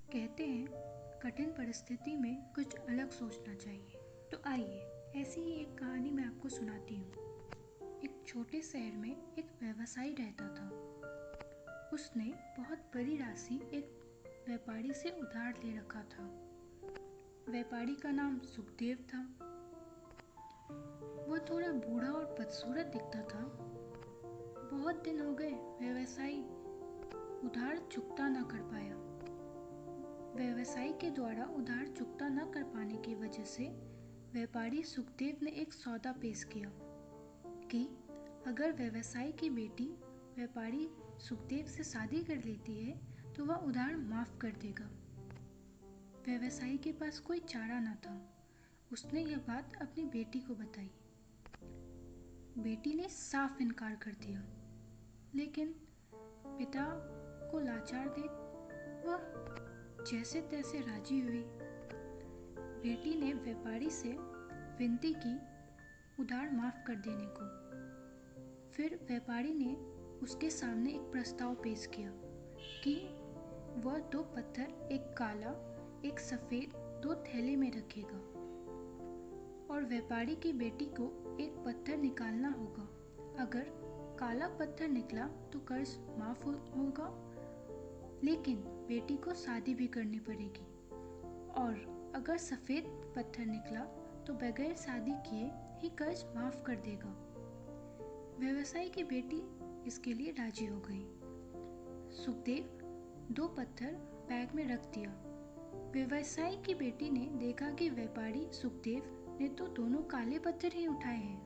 कहते हैं कठिन परिस्थिति में कुछ अलग सोचना चाहिए। तो आइए ऐसी ही एक कहानी मैं आपको सुनाती हूँ। एक छोटे शहर में एक व्यवसायी रहता था। उसने बहुत बड़ी राशि एक व्यापारी से उधार ले रखा था। व्यापारी का नाम सुखदेव था। वह थोड़ा बूढ़ा और बदसूरत दिखता था। बहुत दिन हो गए व्यवसायी उधार चुकता न कर पाया। व्यवसायी के द्वारा उधार चुकता न कर पाने की वजह से व्यापारी सुखदेव ने एक सौदा पेश किया कि अगर व्यवसायी की बेटी व्यापारी सुखदेव से शादी कर लेती है तो वह उधार माफ कर देगा। व्यवसायी के पास कोई चारा न था। उसने यह बात अपनी बेटी को बताई। बेटी ने साफ इनकार कर दिया, लेकिन पिता को लाचार देख वह जैसे तैसे राजी हुई। बेटी ने व्यापारी से विनती की उधार माफ कर देने को। फिर व्यापारी ने उसके सामने एक प्रस्ताव पेश किया कि वह 2 पत्थर, एक काला एक सफेद, 2 थैले में रखेगा और व्यापारी की बेटी को एक पत्थर निकालना होगा। अगर काला पत्थर निकला तो कर्ज माफ होगा, लेकिन बेटी को शादी भी करनी पड़ेगी। और अगर सफेद पत्थर निकला तो बगैर शादी किए ही कर्ज माफ कर देगा। व्यवसायी की बेटी इसके लिए राजी हो गई। सुखदेव 2 पत्थर बैग में रख दिया। व्यवसायी की बेटी ने देखा कि व्यापारी सुखदेव ने तो दोनों काले पत्थर ही उठाए हैं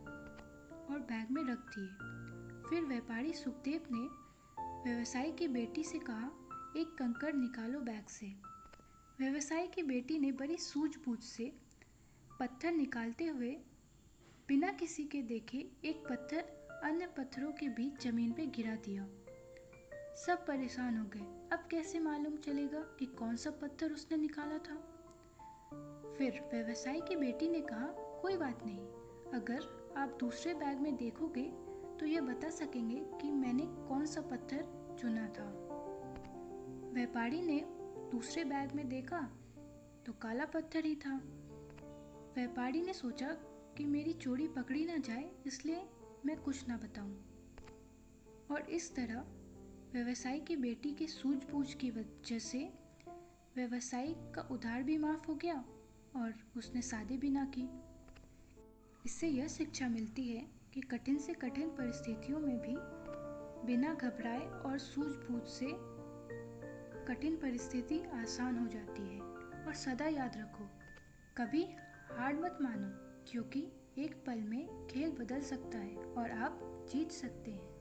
और बैग में रख दिए। फिर व्यापारी सुखदेव ने व्यवसायी की बेटी से कहा, एक कंकड़ निकालो बैग से। व्यवसायी की बेटी ने बड़ी सूझबूझ से पत्थर निकालते हुए बिना किसी के देखे एक पत्थर अन्य पत्थरों के बीच जमीन पे गिरा दिया। सब परेशान हो गए। अब कैसे मालूम चलेगा कि कौन सा पत्थर उसने निकाला था। फिर व्यवसायी की बेटी ने कहा, कोई बात नहीं, अगर आप दूसरे बैग में देखोगे तो यह बता सकेंगे कि मैंने कौन सा पत्थर चुना था। व्यापारी ने दूसरे बैग में देखा तो काला पत्थर ही था। व्यापारी ने सोचा कि मेरी चोरी पकड़ी ना जाए, इसलिए मैं कुछ ना बताऊं। और इस तरह व्यवसायी की बेटी की सूझबूझ की वजह से व्यवसायी का उधार भी माफ हो गया और उसने शादी भी ना की। इससे यह शिक्षा मिलती है कि कठिन से कठिन परिस्थितियों में भी बिना घबराए और सूझबूझ से कठिन परिस्थिति आसान हो जाती है। और सदा याद रखो, कभी हार मत मानो, क्योंकि एक पल में खेल बदल सकता है और आप जीत सकते हैं।